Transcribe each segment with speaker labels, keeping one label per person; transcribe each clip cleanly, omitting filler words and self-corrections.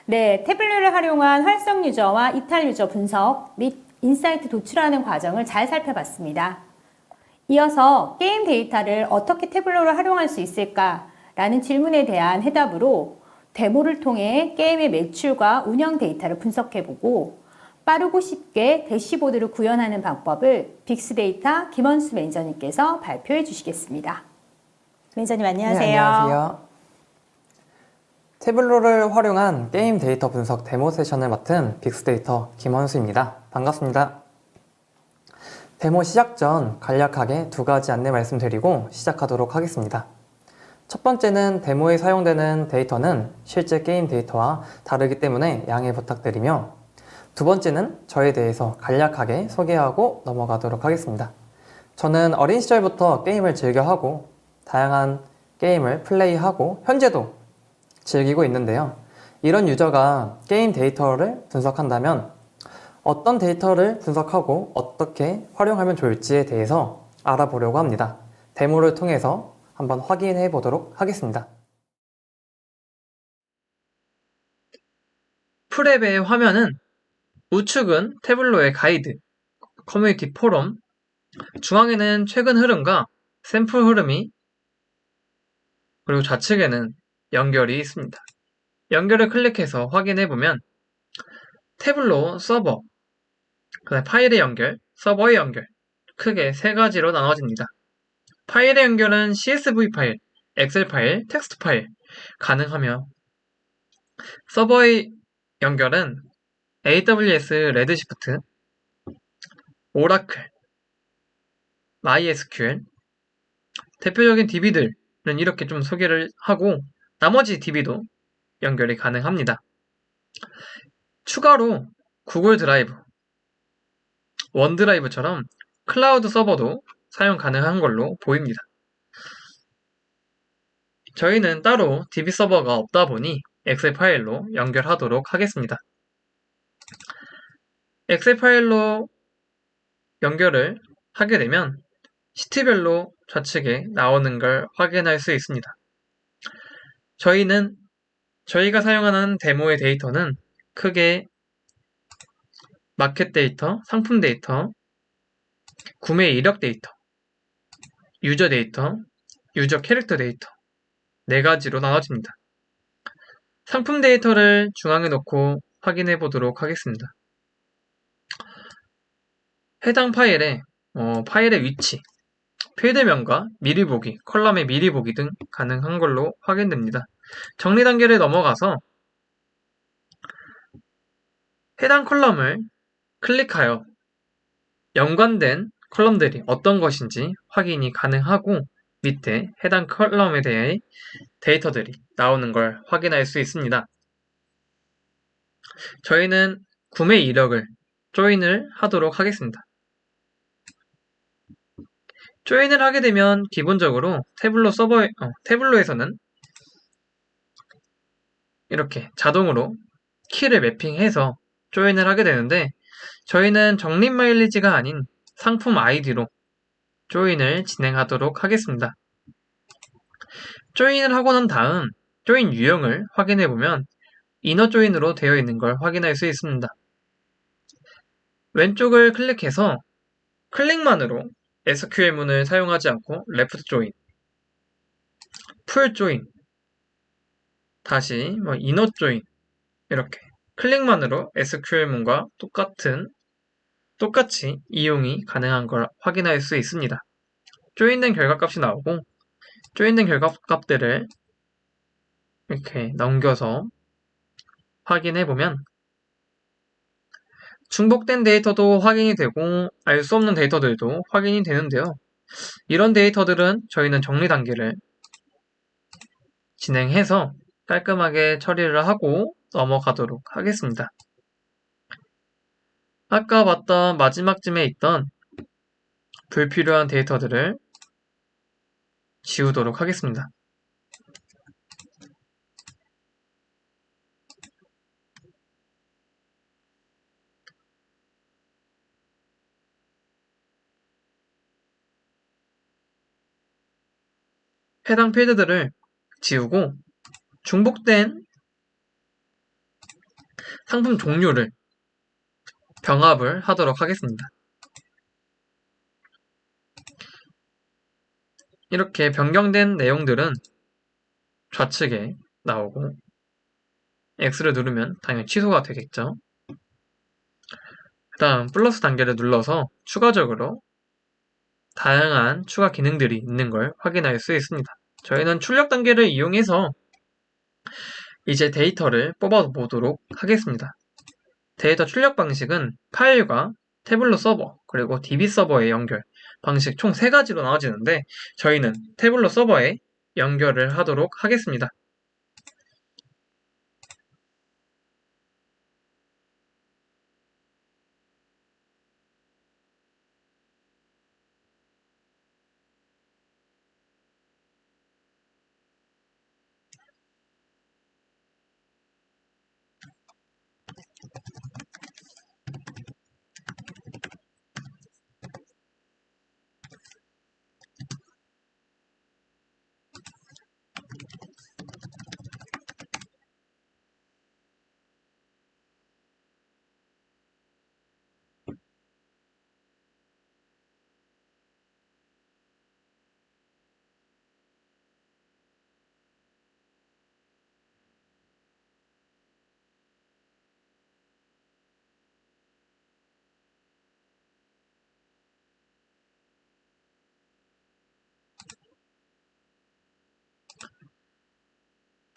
Speaker 1: 네, 태블릿을 활용한 활성 유저와 이탈 유저 분석 및 인사이트 도출하는 과정을 잘 살펴봤습니다. 이어서 게임 데이터를 어떻게 태블릿으로 활용할 수 있을까라는 질문에 대한 해답으로 데모를 통해 게임의 매출과 운영 데이터를 분석해보고 빠르고 쉽게 대시보드를 구현하는 방법을 빅스데이터 김원수 매니저님께서 발표해 주시겠습니다. 매니저님 안녕하세요.
Speaker 2: 네, 안녕하세요. 태블로를 활용한 게임 데이터 분석 데모 세션을 맡은 빅스데이터 김원수입니다. 반갑습니다. 데모 시작 전 간략하게 두 가지 안내 말씀드리고 시작하도록 하겠습니다. 첫 번째는 데모에 사용되는 데이터는 실제 게임 데이터와 다르기 때문에 양해 부탁드리며, 두 번째는 저에 대해서 간략하게 소개하고 넘어가도록 하겠습니다. 저는 어린 시절부터 게임을 즐겨하고 다양한 게임을 플레이하고 현재도 즐기고 있는데요. 이런 유저가 게임 데이터를 분석한다면 어떤 데이터를 분석하고 어떻게 활용하면 좋을지에 대해서 알아보려고 합니다. 데모를 통해서 한번 확인해 보도록 하겠습니다.
Speaker 3: 프랩의 화면은 우측은 태블로의 가이드, 커뮤니티 포럼, 중앙에는 최근 흐름과 샘플 흐름이, 그리고 좌측에는 연결이 있습니다. 연결을 클릭해서 확인해보면 태블로 서버, 그다음에 파일의 연결, 서버의 연결, 크게 세 가지로 나눠집니다. 파일의 연결은 CSV 파일, 엑셀 파일, 텍스트 파일 가능하며, 서버의 연결은 AWS 레드시프트, 오라클, MySQL, 대표적인 DB들은 이렇게 좀 소개를 하고 나머지 DB도 연결이 가능합니다. 추가로 구글 드라이브, 원드라이브처럼 클라우드 서버도 사용 가능한 걸로 보입니다. 저희는 따로 DB 서버가 없다 보니 엑셀 파일로 연결하도록 하겠습니다. 엑셀 파일로 연결을 하게 되면 시티별로 좌측에 나오는 걸 확인할 수 있습니다. 저희가 사용하는 데모의 데이터는 크게 마켓 데이터, 상품 데이터, 구매 이력 데이터, 유저 데이터, 유저 캐릭터 데이터 네 가지로 나눠집니다. 상품 데이터를 중앙에 놓고 확인해 보도록 하겠습니다. 해당 파일의 위치, 필드명과 미리 보기, 컬럼의 미리 보기 등 가능한 걸로 확인됩니다. 정리 단계를 넘어가서 해당 컬럼을 클릭하여 연관된 컬럼들이 어떤 것인지 확인이 가능하고, 밑에 해당 컬럼에 대해 데이터들이 나오는 걸 확인할 수 있습니다. 저희는 구매 이력을 조인을 하도록 하겠습니다. 조인을 하게 되면 기본적으로 태블로에서는 이렇게 자동으로 키를 매핑해서 조인을 하게 되는데, 저희는 적립 마일리지가 아닌 상품 아이디로 조인을 진행하도록 하겠습니다. 조인을 하고 난 다음 조인 유형을 확인해보면 이너 조인으로 되어 있는 걸 확인할 수 있습니다. 왼쪽을 클릭해서 클릭만으로 SQL문을 사용하지 않고 레프트 조인, 풀 조인, 다시 이너 조인, 이렇게 클릭만으로 SQL문과 똑같이 이용이 가능한 걸 확인할 수 있습니다. 조인된 결과값이 나오고, 조인된 결과값들을 이렇게 넘겨서 확인해보면 중복된 데이터도 확인이 되고 알 수 없는 데이터들도 확인이 되는데요. 이런 데이터들은 저희는 정리 단계를 진행해서 깔끔하게 처리를 하고 넘어가도록 하겠습니다. 아까 봤던 마지막쯤에 있던 불필요한 데이터들을 지우도록 하겠습니다. 해당 필드들을 지우고 중복된 상품 종류를 병합을 하도록 하겠습니다. 이렇게 변경된 내용들은 좌측에 나오고 X를 누르면 당연히 취소가 되겠죠. 그 다음 플러스 단계를 눌러서 추가적으로 다양한 추가 기능들이 있는 걸 확인할 수 있습니다. 저희는 출력 단계를 이용해서 이제 데이터를 뽑아 보도록 하겠습니다. 데이터 출력 방식은 파일과 태블로 서버 그리고 DB 서버의 연결 방식 총 3가지로 나눠지는데 저희는 태블로 서버에 연결을 하도록 하겠습니다.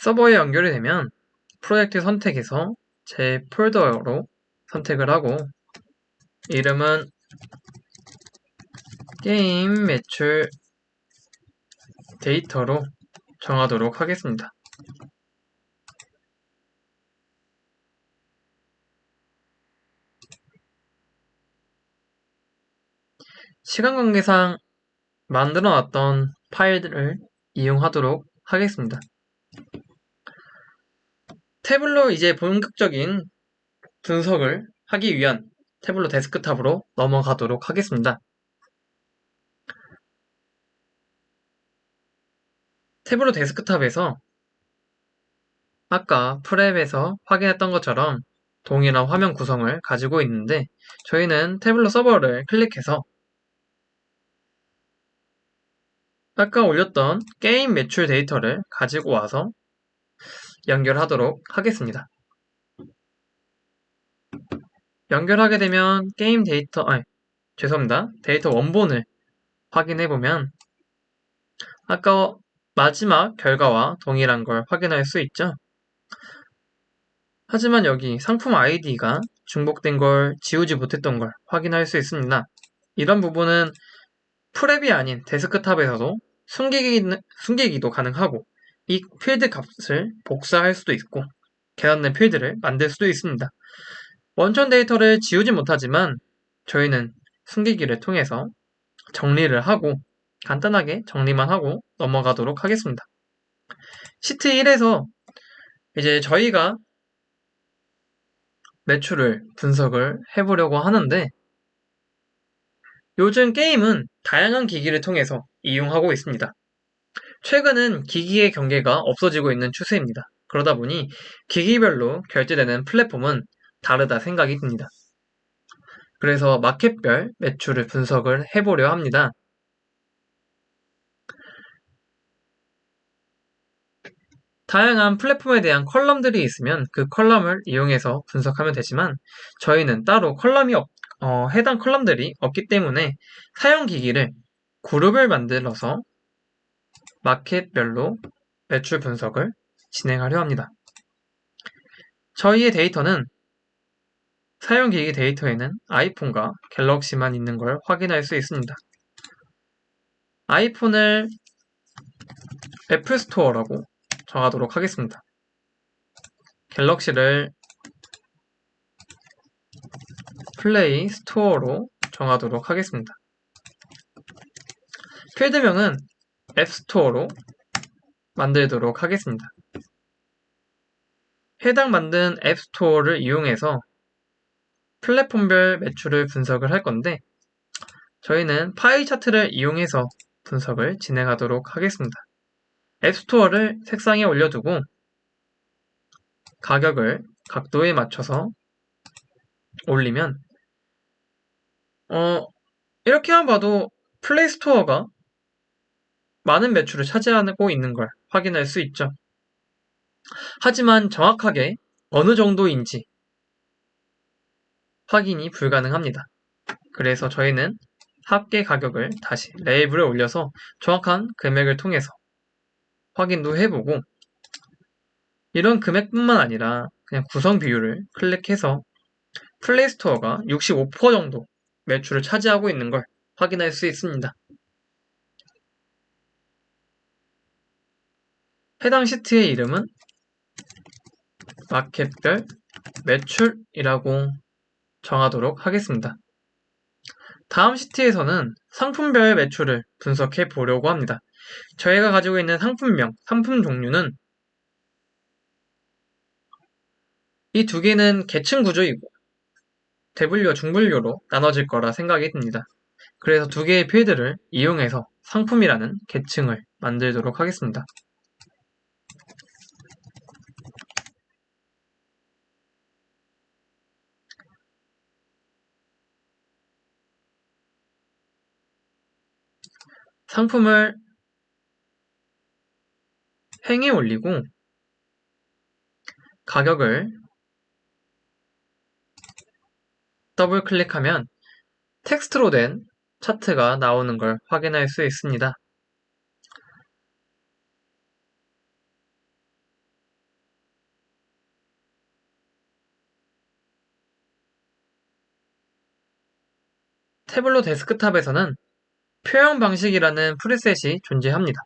Speaker 3: 서버에 연결이 되면 프로젝트 선택에서 제 폴더로 선택을 하고 이름은 게임 매출 데이터로 정하도록 하겠습니다. 시간 관계상 만들어놨던 파일들을 이용하도록 하겠습니다. 태블로 이제 본격적인 분석을 하기 위한 태블로 데스크탑으로 넘어가도록 하겠습니다. 태블로 데스크탑에서 아까 프랩에서 확인했던 것처럼 동일한 화면 구성을 가지고 있는데 저희는 태블로 서버를 클릭해서 아까 올렸던 게임 매출 데이터를 가지고 와서 연결하도록 하겠습니다. 연결하게 되면 게임 데이터, 데이터 원본을 확인해보면 아까 마지막 결과와 동일한 걸 확인할 수 있죠. 하지만 여기 상품 아이디가 중복된 걸 지우지 못했던 걸 확인할 수 있습니다. 이런 부분은 프랩이 아닌 데스크탑에서도 숨기기도 가능하고 이 필드 값을 복사할 수도 있고 계산된 필드를 만들 수도 있습니다. 원천 데이터를 지우지 못하지만 저희는 숨기기를 통해서 정리를 하고 간단하게 정리만 하고 넘어가도록 하겠습니다. 시트 1에서 이제 저희가 매출을 분석을 해보려고 하는데 요즘 게임은 다양한 기기를 통해서 이용하고 있습니다. 최근은 기기의 경계가 없어지고 있는 추세입니다. 그러다 보니 기기별로 결제되는 플랫폼은 다르다 생각이 듭니다. 그래서 마켓별 매출을 분석을 해보려 합니다. 다양한 플랫폼에 대한 컬럼들이 있으면 그 컬럼을 이용해서 분석하면 되지만 저희는 따로 해당 컬럼들이 없기 때문에 사용 기기를 그룹을 만들어서 마켓별로 매출 분석을 진행하려 합니다. 저희의 데이터는 사용기기 데이터에는 아이폰과 갤럭시만 있는 걸 확인할 수 있습니다. 아이폰을 애플스토어라고 정하도록 하겠습니다. 갤럭시를 플레이 스토어로 정하도록 하겠습니다. 필드명은 앱스토어로 만들도록 하겠습니다. 해당 만든 앱스토어를 이용해서 플랫폼별 매출을 분석을 할 건데 저희는 파이 차트를 이용해서 분석을 진행하도록 하겠습니다. 앱스토어를 색상에 올려두고 가격을 각도에 맞춰서 올리면 이렇게만 봐도 플레이스토어가 많은 매출을 차지하고 있는 걸 확인할 수 있죠. 하지만 정확하게 어느 정도인지 확인이 불가능합니다. 그래서 저희는 합계 가격을 다시 레이블에 올려서 정확한 금액을 통해서 확인도 해보고, 이런 금액뿐만 아니라 그냥 구성 비율을 클릭해서 플레이스토어가 65% 정도 매출을 차지하고 있는 걸 확인할 수 있습니다. 해당 시트의 이름은 마켓별 매출이라고 정하도록 하겠습니다. 다음 시트에서는 상품별 매출을 분석해 보려고 합니다. 저희가 가지고 있는 상품명, 상품 종류는 이 두 개는 계층 구조이고 대분류와 중분류로 나눠질 거라 생각이 듭니다. 그래서 두 개의 필드를 이용해서 상품이라는 계층을 만들도록 하겠습니다. 상품을 행에 올리고 가격을 더블 클릭하면 텍스트로 된 차트가 나오는 걸 확인할 수 있습니다. 태블로 데스크탑에서는 표현 방식이라는 프리셋이 존재합니다.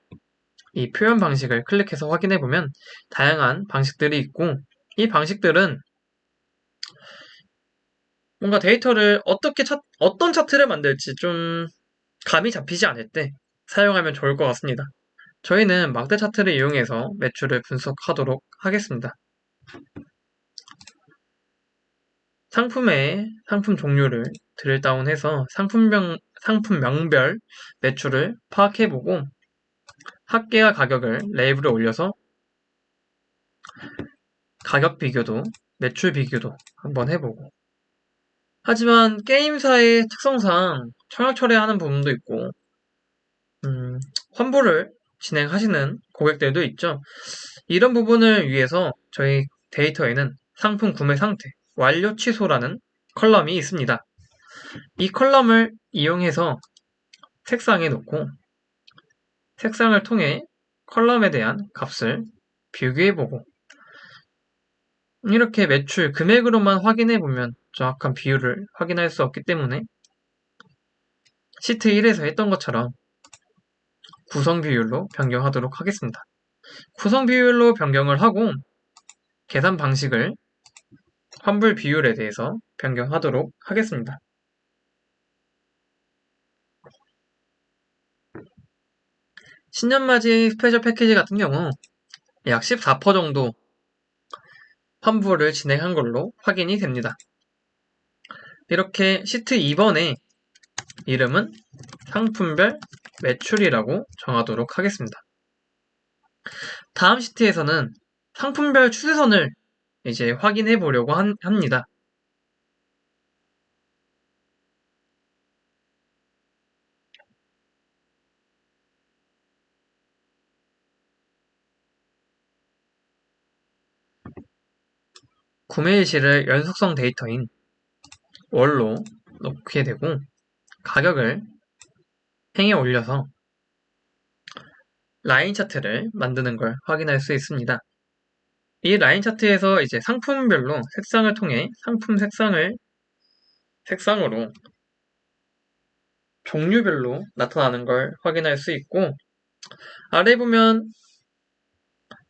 Speaker 3: 이 표현 방식을 클릭해서 확인해보면 다양한 방식들이 있고, 이 방식들은 뭔가 데이터를 어떤 차트를 만들지 좀 감이 잡히지 않을 때 사용하면 좋을 것 같습니다. 저희는 막대 차트를 이용해서 매출을 분석하도록 하겠습니다. 상품 종류를 드릴다운해서 상품명별 매출을 파악해보고 합계와 가격을 레이블에 올려서 가격 비교도 매출 비교도 한번 해보고, 하지만 게임사의 특성상 청약 처리하는 부분도 있고 환불을 진행하시는 고객들도 있죠. 이런 부분을 위해서 저희 데이터에는 상품 구매 상태, 완료 취소라는 컬럼이 있습니다. 이 컬럼을 이용해서 색상에 놓고 색상을 통해 컬럼에 대한 값을 비교해보고, 이렇게 매출 금액으로만 확인해보면 정확한 비율을 확인할 수 없기 때문에 시트 1에서 했던 것처럼 구성 비율로 변경하도록 하겠습니다. 구성 비율로 변경을 하고 계산 방식을 환불 비율에 대해서 변경하도록 하겠습니다. 신년맞이 스페셜 패키지 같은 경우 약 14% 정도 환불을 진행한 걸로 확인이 됩니다. 이렇게 시트 2번의 이름은 상품별 매출이라고 정하도록 하겠습니다. 다음 시트에서는 상품별 추세선을 이제 확인해 보려고 합니다. 구매일시를 연속성 데이터인 월로 놓게 되고 가격을 행에 올려서 라인 차트를 만드는 걸 확인할 수 있습니다. 이 라인 차트에서 이제 상품별로 색상을 통해 상품 색상으로 종류별로 나타나는 걸 확인할 수 있고, 아래 보면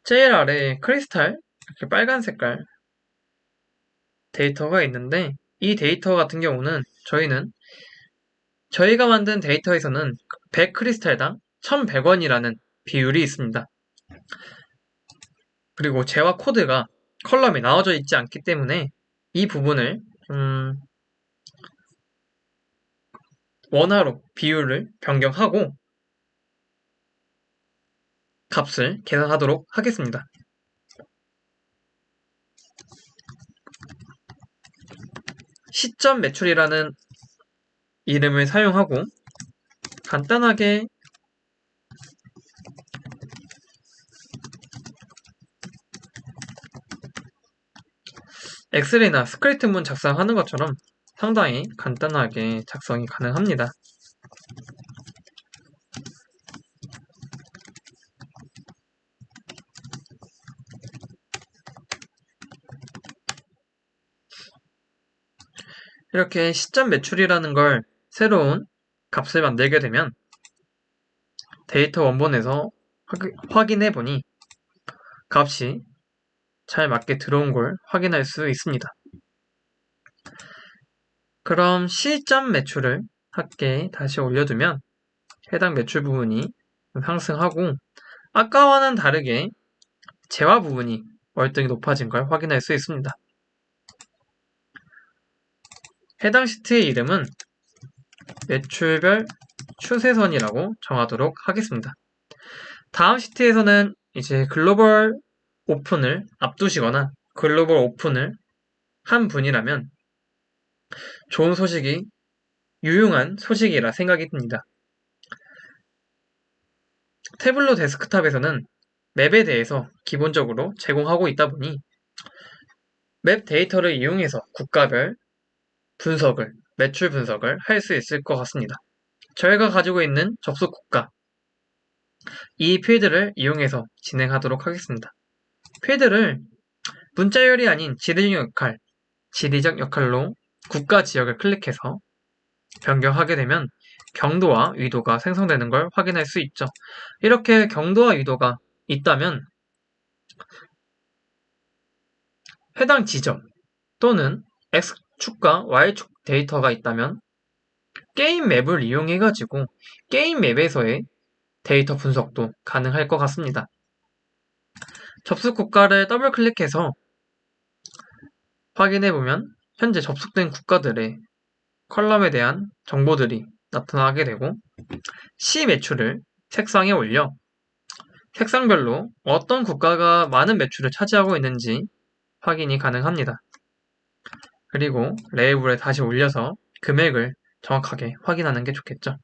Speaker 3: 제일 아래에 크리스탈 이렇게 빨간 색깔 데이터가 있는데, 이 데이터 같은 경우는 저희가 만든 데이터에서는 100 크리스탈당 1100원이라는 비율이 있습니다. 그리고 재화 코드가 컬럼에 나눠져 있지 않기 때문에 이 부분을 원화로 비율을 변경하고 값을 계산하도록 하겠습니다. 시점 매출이라는 이름을 사용하고 간단하게 엑셀이나 스크립트문 작성하는 것처럼 상당히 간단하게 작성이 가능합니다. 이렇게 시점 매출이라는 걸 새로운 값을 만들게 되면 데이터 원본에서 확인해 보니 값이 잘 맞게 들어온 걸 확인할 수 있습니다. 그럼 시점 매출을 함께 다시 올려두면 해당 매출 부분이 상승하고 아까와는 다르게 재화 부분이 월등히 높아진 걸 확인할 수 있습니다. 해당 시트의 이름은 매출별 추세선이라고 정하도록 하겠습니다. 다음 시트에서는 이제 글로벌 오픈을 앞두시거나 글로벌 오픈을 한 분이라면 좋은 소식이 유용한 소식이라 생각이 듭니다. 태블로 데스크탑에서는 맵에 대해서 기본적으로 제공하고 있다 보니 맵 데이터를 이용해서 국가별 분석을, 매출 분석을 할 수 있을 것 같습니다. 저희가 가지고 있는 접속 국가, 이 필드를 이용해서 진행하도록 하겠습니다. 필드를 문자열이 아닌 지리적 역할로 국가 지역을 클릭해서 변경하게 되면 경도와 위도가 생성되는 걸 확인할 수 있죠. 이렇게 경도와 위도가 있다면 해당 지점 또는 X축과 Y축 데이터가 있다면 게임 맵을 이용해가지고 게임 맵에서의 데이터 분석도 가능할 것 같습니다. 접속 국가를 더블 클릭해서 확인해보면 현재 접속된 국가들의 컬럼에 대한 정보들이 나타나게 되고 시 매출을 색상에 올려 색상별로 어떤 국가가 많은 매출을 차지하고 있는지 확인이 가능합니다. 그리고 레이블에 다시 올려서 금액을 정확하게 확인하는 게 좋겠죠.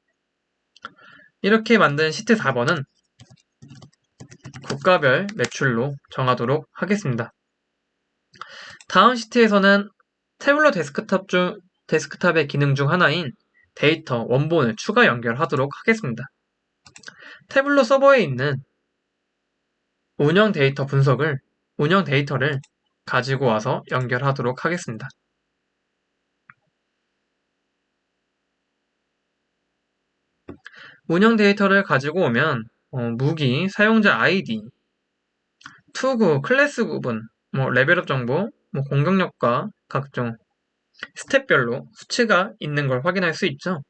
Speaker 3: 이렇게 만든 시트 4번은 국가별 매출로 정하도록 하겠습니다. 다음 시트에서는 태블로 데스크탑의 기능 중 하나인 데이터 원본을 추가 연결하도록 하겠습니다. 태블로 서버에 있는 운영 데이터를 가지고 와서 연결하도록 하겠습니다. 운영 데이터를 가지고 오면 무기, 사용자 아이디, 투구, 클래스 구분, 레벨업 정보, 공격력과 각종 스텝별로 수치가 있는 걸 확인할 수 있죠.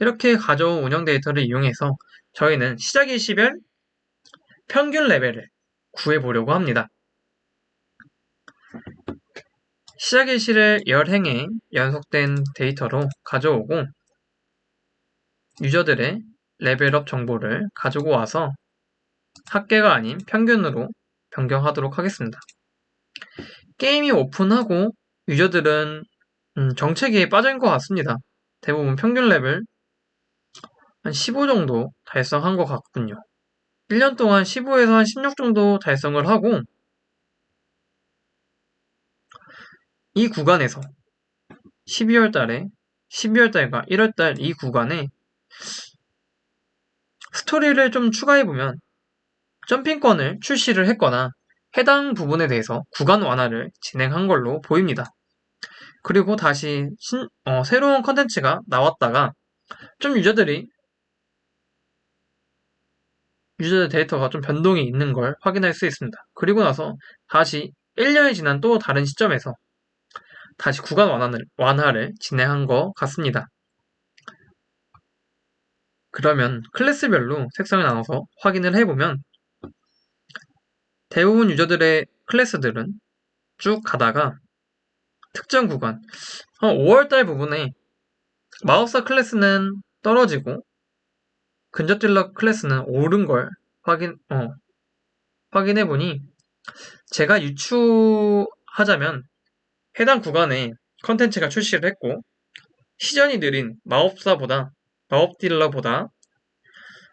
Speaker 3: 이렇게 가져온 운영 데이터를 이용해서 저희는 시작 일시별 평균 레벨을 구해보려고 합니다. 시작 일시를 열행에 연속된 데이터로 가져오고 유저들의 레벨업 정보를 가지고 와서 합계가 아닌 평균으로 변경하도록 하겠습니다. 게임이 오픈하고 유저들은 정체기에 빠진 것 같습니다. 대부분 평균 레벨 한 15 정도 달성한 것 같군요. 1년 동안 15에서 한 16 정도 달성을 하고 이 구간에서 12월달과 1월달 이 구간에 스토리를 좀 추가해보면 점핑권을 출시를 했거나 해당 부분에 대해서 구간 완화를 진행한 걸로 보입니다. 그리고 다시 새로운 컨텐츠가 나왔다가 좀 유저들 데이터가 좀 변동이 있는 걸 확인할 수 있습니다. 그리고 나서 다시 1년이 지난 또 다른 시점에서 다시 구간 완화를 진행한 것 같습니다. 그러면 클래스별로 색상을 나눠서 확인을 해보면 대부분 유저들의 클래스들은 쭉 가다가 특정 구간 5월달 부분에 마법사 클래스는 떨어지고 근접딜러 클래스는 오른 걸 확인해보니 제가 유추하자면 해당 구간에 컨텐츠가 출시를 했고, 시전이 느린 마법 딜러보다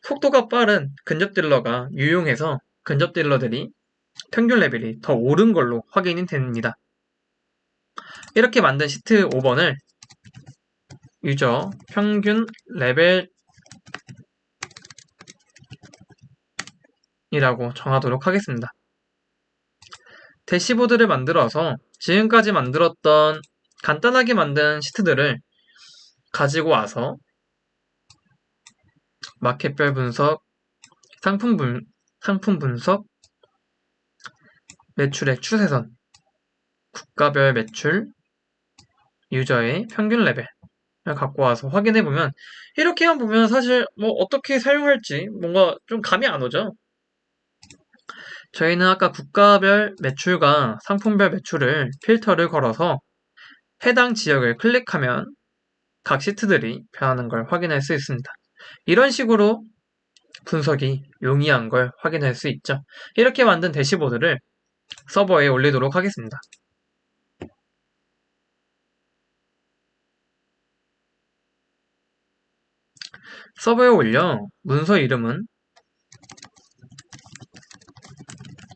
Speaker 3: 속도가 빠른 근접 딜러가 유용해서 근접 딜러들이 평균 레벨이 더 오른 걸로 확인이 됩니다. 이렇게 만든 시트 5번을 유저 평균 레벨이라고 정하도록 하겠습니다. 대시보드를 만들어서 지금까지 만들었던 간단하게 만든 시트들을 가지고 와서 마켓별 분석, 상품 분석, 매출액 추세선, 국가별 매출, 유저의 평균 레벨을 갖고 와서 확인해보면, 이렇게만 보면 사실 뭐 어떻게 사용할지 뭔가 좀 감이 안 오죠. 저희는 아까 국가별 매출과 상품별 매출을 필터를 걸어서 해당 지역을 클릭하면 각 시트들이 변하는 걸 확인할 수 있습니다. 이런 식으로 분석이 용이한 걸 확인할 수 있죠. 이렇게 만든 대시보드를 서버에 올리도록 하겠습니다. 서버에 올려 문서 이름은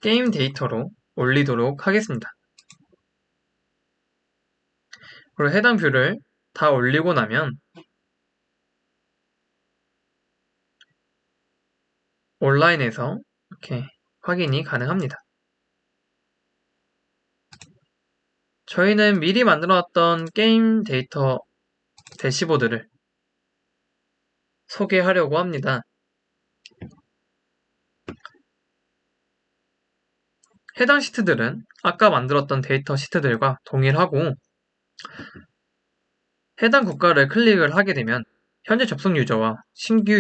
Speaker 3: 게임 데이터로 올리도록 하겠습니다. 그리고 해당 뷰를 다 올리고 나면 온라인에서 이렇게 확인이 가능합니다. 저희는 미리 만들어놨던 게임 데이터 대시보드를 소개하려고 합니다. 해당 시트들은 아까 만들었던 데이터 시트들과 동일하고, 해당 국가를 클릭을 하게 되면 현재 접속 유저와 신규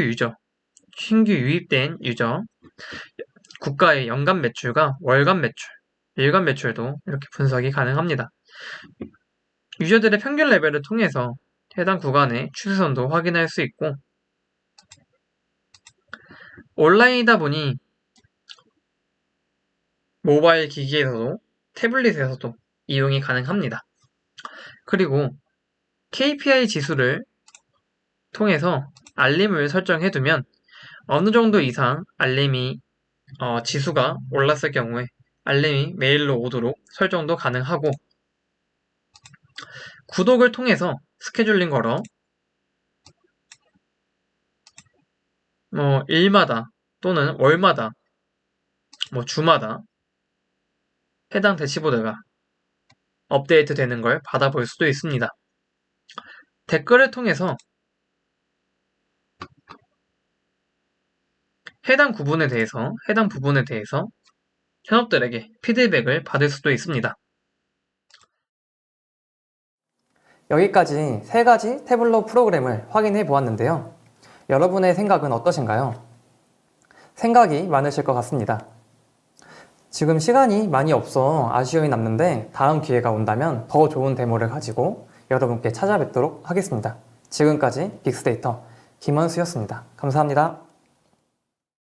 Speaker 3: 유입된 유저, 국가의 연간 매출과 월간 매출, 일간 매출도 이렇게 분석이 가능합니다. 유저들의 평균 레벨을 통해서 해당 구간의 추세선도 확인할 수 있고, 온라인이다 보니 모바일 기기에서도 태블릿에서도 이용이 가능합니다. 그리고 KPI 지수를 통해서 알림을 설정해두면 어느 정도 이상 알림이 지수가 올랐을 경우에 알림이 메일로 오도록 설정도 가능하고, 구독을 통해서 스케줄링 걸어 일마다 또는 월마다 주마다 해당 대시보드가 업데이트 되는 걸 받아볼 수도 있습니다. 댓글을 통해서 해당 부분에 대해서 현업들에게 피드백을 받을 수도 있습니다.
Speaker 2: 여기까지 3가지 태블로 프로그램을 확인해 보았는데요. 여러분의 생각은 어떠신가요? 생각이 많으실 것 같습니다. 지금 시간이 많이 없어 아쉬움이 남는데 다음 기회가 온다면 더 좋은 데모를 가지고 여러분께 찾아뵙도록 하겠습니다. 지금까지 빅스데이터 김원수였습니다. 감사합니다.